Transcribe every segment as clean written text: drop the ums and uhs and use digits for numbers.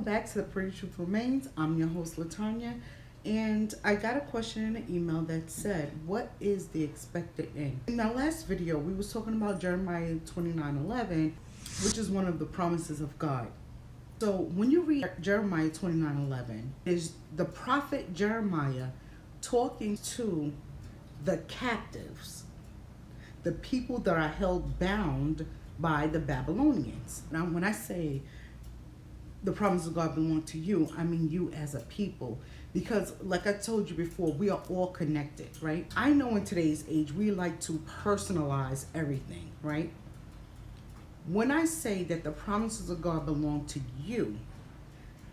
Welcome back to The Pretty Truth Remains. I'm your host, LaTanya, and I got a question in an email that said, what is the expected end? In our last video, we was talking about Jeremiah 29:11, which is one of the promises of God. So when you read Jeremiah 29:11, is the prophet Jeremiah talking to the captives, the people that are held bound by the Babylonians. Now, when I say the promises of God belong to you, I mean you as a people. Because like I told you before, we are all connected, right? I know in today's age, we like to personalize everything, right? When I say that the promises of God belong to you,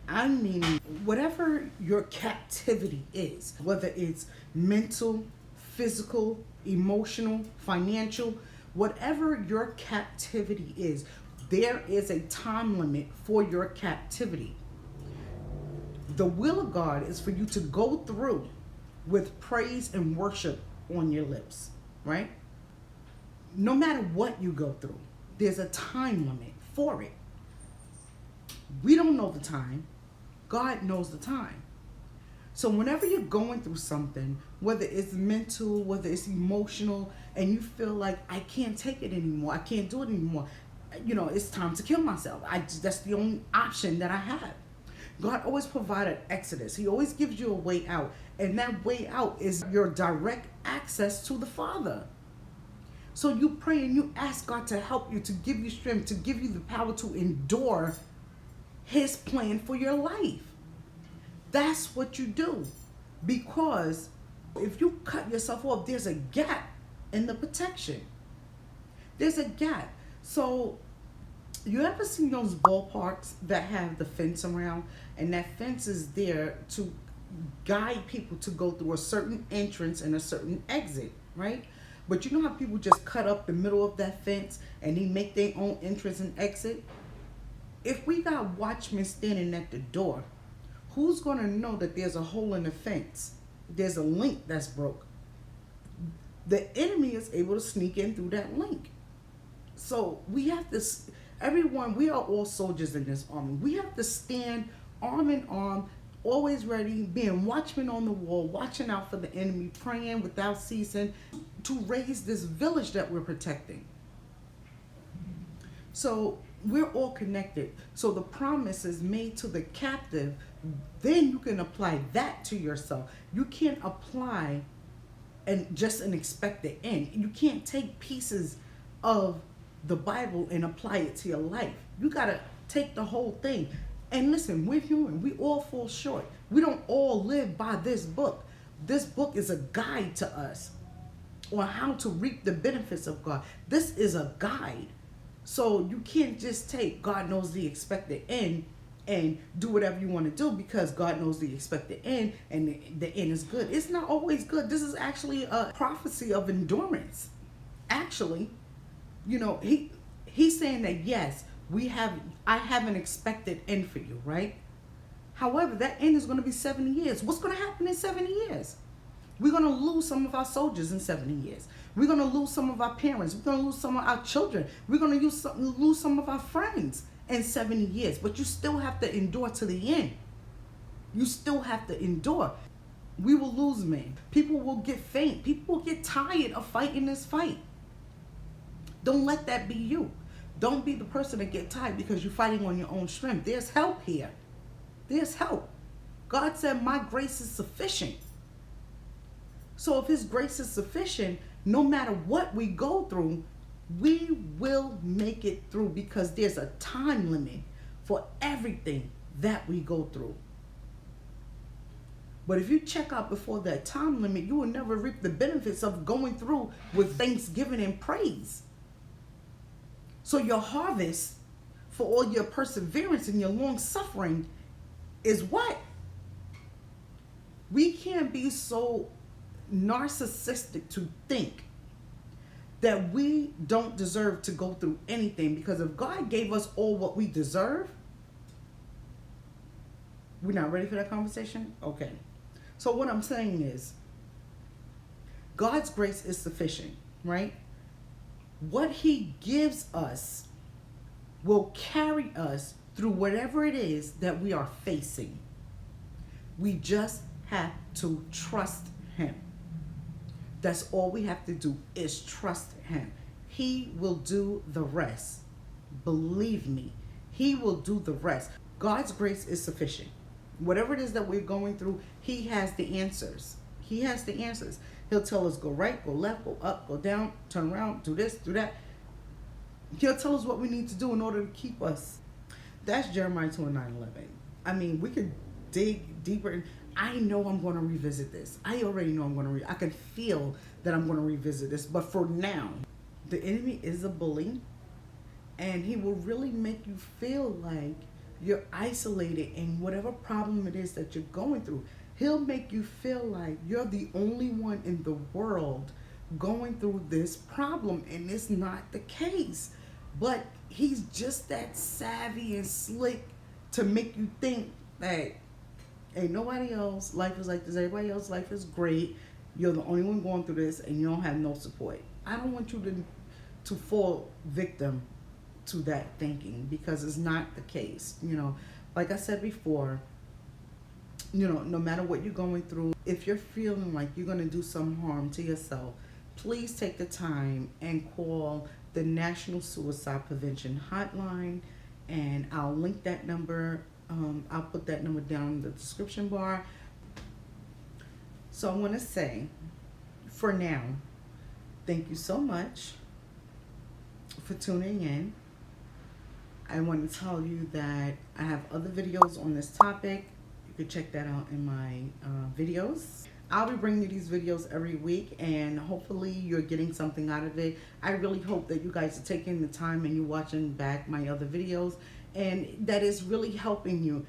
I mean whatever your captivity is, whether it's mental, physical, emotional, financial, whatever your captivity is, there is a time limit for your captivity. The will of God is for you to go through with praise and worship on your lips, right? No matter what you go through, there's a time limit for it. We don't know the time. God knows the time. So whenever you're going through something, whether it's mental, whether it's emotional, and you feel like, I can't take it anymore, I can't do it anymore, you know, it's time to kill myself. That's the only option that I have. God always provided exodus. He always gives you a way out. And that way out is your direct access to the Father. So you pray and you ask God to help you, to give you strength, to give you the power to endure His plan for your life. That's what you do. Because if you cut yourself off, there's a gap in the protection. There's a gap. So you ever seen those ballparks that have the fence around, and that fence is there to guide people to go through a certain entrance and a certain exit, right? But you know how people just cut up the middle of that fence and they make their own entrance and exit? If we got watchmen standing at the door, who's going to know that there's a hole in the fence? There's a link that's broke. The enemy is able to sneak in through that link. So we have to, everyone, we are all soldiers in this army. We have to stand arm in arm, always ready, being watchmen on the wall, watching out for the enemy, praying without ceasing to raise this village that we're protecting. So we're all connected. So the promise is made to the captive. Then you can apply that to yourself. You can't apply and just an expected end. You can't take pieces of the Bible and apply it to your life. You got to take the whole thing. And listen, we're human. We all fall short. We don't all live by this book. This book is a guide to us on how to reap the benefits of God. This is a guide. So you can't just take God knows the expected end and do whatever you want to do because God knows the expected end and the end is good. It's not always good. This is actually a prophecy of endurance. Actually, you know, he's saying that yes, I have an expected end for you, right? However, that end is going to be 70 years. What's going to happen in 70 years? We're going to lose some of our soldiers in 70 years. We're going to lose some of our parents. We're going to lose some of our children. We're going to lose some of our friends in 70 years. But you still have to endure to the end. You still have to endure. We will lose men. People will get faint. People will get tired of fighting this fight. Don't let that be you. Don't be the person that get tired because you're fighting on your own strength. There's help here. There's help. God said, my grace is sufficient. So if His grace is sufficient, no matter what we go through, we will make it through because there's a time limit for everything that we go through. But if you check out before that time limit, you will never reap the benefits of going through with thanksgiving and praise. So your harvest for all your perseverance and your long suffering is what? We can't be so narcissistic to think that we don't deserve to go through anything, because if God gave us all what we deserve, we're not ready for that conversation? Okay. So what I'm saying is, God's grace is sufficient, right? What He gives us will carry us through whatever it is that we are facing. We just have to trust him. That's all we have to do is trust him. He will do the rest. Believe me, he will do the rest. God's grace is sufficient. Whatever it is that we're going through, he has the answers. He has the answers. He'll tell us go right, go left, go up, go down, turn around, do this, do that. He'll tell us what we need to do in order to keep us. That's Jeremiah 29:11. I mean, we could dig deeper. I know I'm going to revisit this. I already know I'm going to I can feel that I'm going to revisit this. But for now, the enemy is a bully. And he will really make you feel like you're isolated in whatever problem it is that you're going through. He'll make you feel like you're the only one in the world going through this problem. And it's not the case. But he's just that savvy and slick to make you think that ain't nobody else life is like this. Everybody else's life is great. You're the only one going through this and you don't have no support. I don't want you to fall victim to that thinking, because it's not the case. Like I said before, no matter what you're going through, if you're feeling like you're going to do some harm to yourself, please take the time and call the National Suicide Prevention Hotline, and I'll link that number. I'll put that number down in the description bar. So I want to say, for now, thank you so much for tuning in. I want to tell you that I have other videos on this topic. You can check that out in my videos. I'll be bringing you these videos every week, and hopefully you're getting something out of it. I really hope that you guys are taking the time and you're watching back my other videos, and that is really helping you.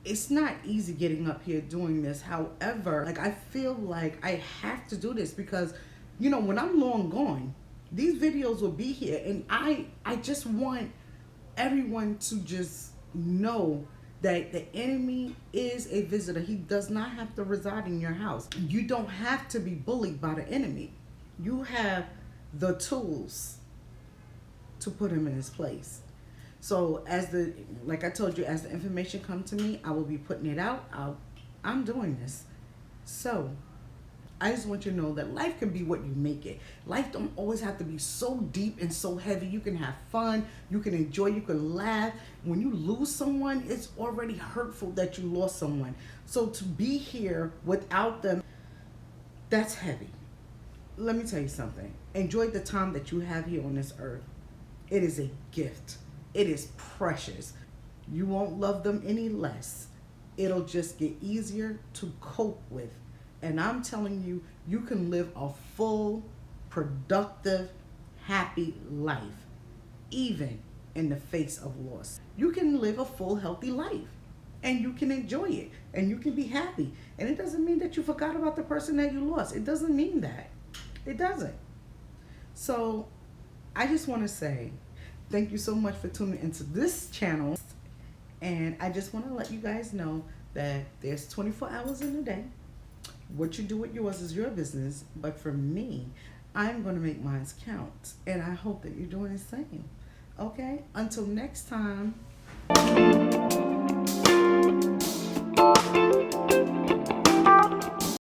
It's not easy getting up here doing this. However, I feel like I have to do this because, when I'm long gone, these videos will be here, and I just want everyone to just know that the enemy is a visitor. He does not have to reside in your house. You don't have to be bullied by the enemy. You have the tools to put him in his place. So like I told you, as the information comes to me, I will be putting it out. I'm doing this. So I just want you to know that life can be what you make it. Life don't always have to be so deep and so heavy. You can have fun, you can enjoy, you can laugh. When you lose someone, it's already hurtful that you lost someone. So to be here without them, that's heavy. Let me tell you something. Enjoy the time that you have here on this earth. It is a gift. It is precious. You won't love them any less. It'll just get easier to cope with. And I'm telling you, you can live a full, productive, happy life, even in the face of loss. You can live a full, healthy life, and you can enjoy it, and you can be happy. And it doesn't mean that you forgot about the person that you lost. It doesn't mean that. It doesn't. So I just want to say thank you so much for tuning into this channel. And I just want to let you guys know that there's 24 hours in a day. What you do with yours is your business, but for me, I'm going to make mine count, and I hope that you're doing the same. Okay? Until next time.